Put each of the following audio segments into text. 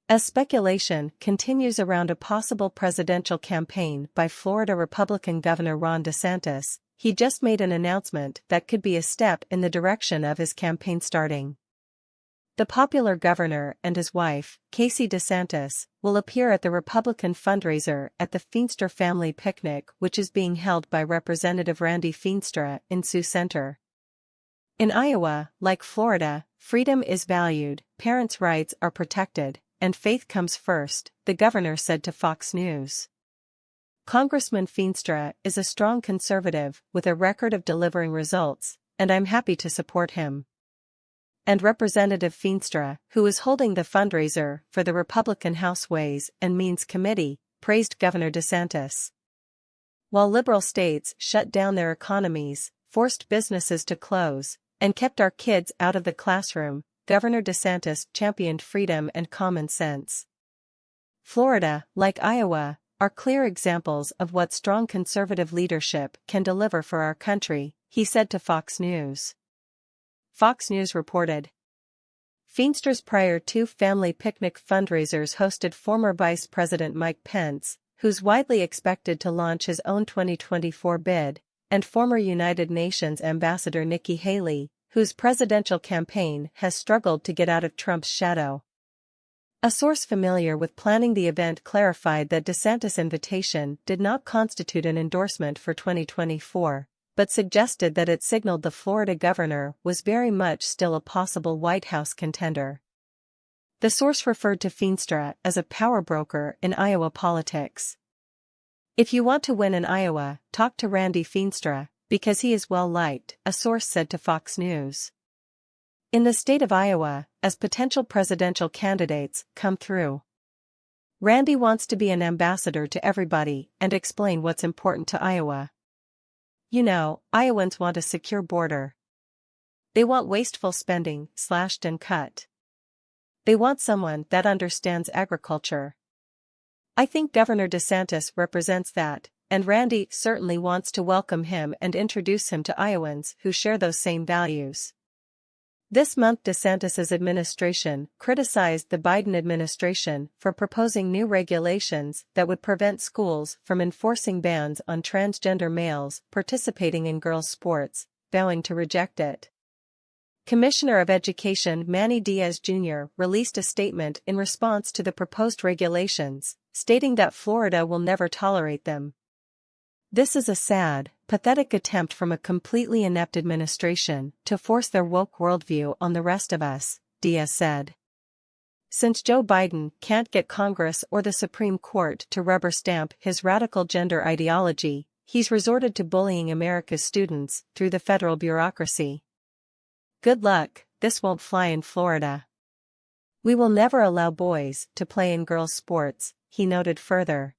As speculation continues around a possible presidential campaign by Florida Republican Governor Ron DeSantis, he just made an announcement that could be a step in the direction of his campaign starting. The popular governor and his wife, Casey DeSantis, will appear at the Republican fundraiser at the Feenstra Family Picnic, which is being held by Representative Randy Feenstra in Sioux Center. In Iowa, like Florida, freedom is valued, parents' rights are protected, and faith comes first, the governor said to Fox News. Congressman Feenstra is a strong conservative with a record of delivering results, and I'm happy to support him. And Representative Feenstra, who is holding the fundraiser for the Republican House Ways and Means Committee, praised Governor DeSantis. While liberal states shut down their economies, forced businesses to close, and kept our kids out of the classroom, Governor DeSantis championed freedom and common sense. Florida, like Iowa, are clear examples of what strong conservative leadership can deliver for our country, he said to Fox News. Fox News reported. Feenstra's prior two family picnic fundraisers hosted former Vice President Mike Pence, who's widely expected to launch his own 2024 bid, and former United Nations Ambassador Nikki Haley, whose presidential campaign has struggled to get out of Trump's shadow. A source familiar with planning the event clarified that DeSantis' invitation did not constitute an endorsement for 2024. But suggested that it signaled the Florida governor was very much still a possible White House contender. The source referred to Feenstra as a power broker in Iowa politics. If you want to win in Iowa, talk to Randy Feenstra, because he is well liked, a source said to Fox News. In the state of Iowa, as potential presidential candidates come through, Randy wants to be an ambassador to everybody and explain what's important to Iowa. You know, Iowans want a secure border. They want wasteful spending slashed and cut. They want someone that understands agriculture. I think Governor DeSantis represents that, and Randy certainly wants to welcome him and introduce him to Iowans who share those same values. This month DeSantis' administration criticized the Biden administration for proposing new regulations that would prevent schools from enforcing bans on transgender males participating in girls' sports, vowing to reject it. Commissioner of Education Manny Diaz Jr. released a statement in response to the proposed regulations, stating that Florida will never tolerate them. This is a sad, pathetic attempt from a completely inept administration to force their woke worldview on the rest of us, Diaz said. Since Joe Biden can't get Congress or the Supreme Court to rubber stamp his radical gender ideology, he's resorted to bullying America's students through the federal bureaucracy. Good luck, this won't fly in Florida. We will never allow boys to play in girls' sports, he noted further.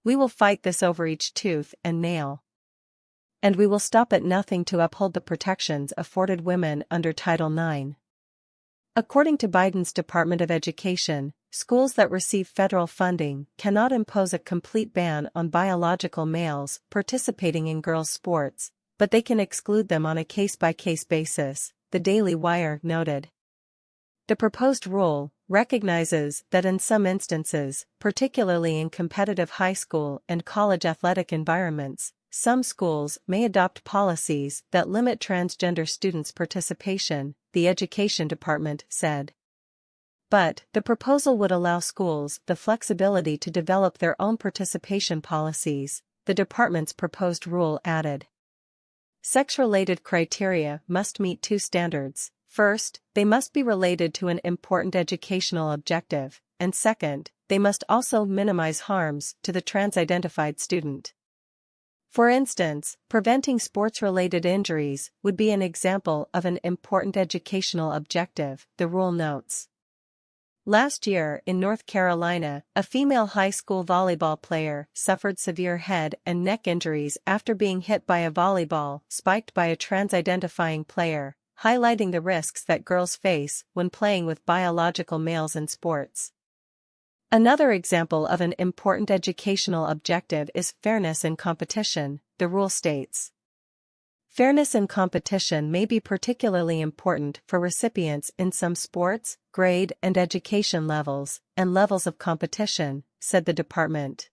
We will fight this over each tooth and nail. And we will stop at nothing to uphold the protections afforded women under Title IX. According to Biden's Department of Education, schools that receive federal funding cannot impose a complete ban on biological males participating in girls' sports, but they can exclude them on a case-by-case basis, the Daily Wire noted. The proposed rule recognizes that in some instances, particularly in competitive high school and college athletic environments, some schools may adopt policies that limit transgender students' participation, the Education Department said. But the proposal would allow schools the flexibility to develop their own participation policies, the department's proposed rule added. Sex-related criteria must meet two standards. First, they must be related to an important educational objective, and second, they must also minimize harms to the trans-identified student. For instance, preventing sports-related injuries would be an example of an important educational objective, the rule notes. Last year in North Carolina, a female high school volleyball player suffered severe head and neck injuries after being hit by a volleyball spiked by a trans-identifying player, highlighting the risks that girls face when playing with biological males in sports. Another example of an important educational objective is fairness in competition, the rule states. Fairness in competition may be particularly important for recipients in some sports, grade and education levels, and levels of competition, said the department.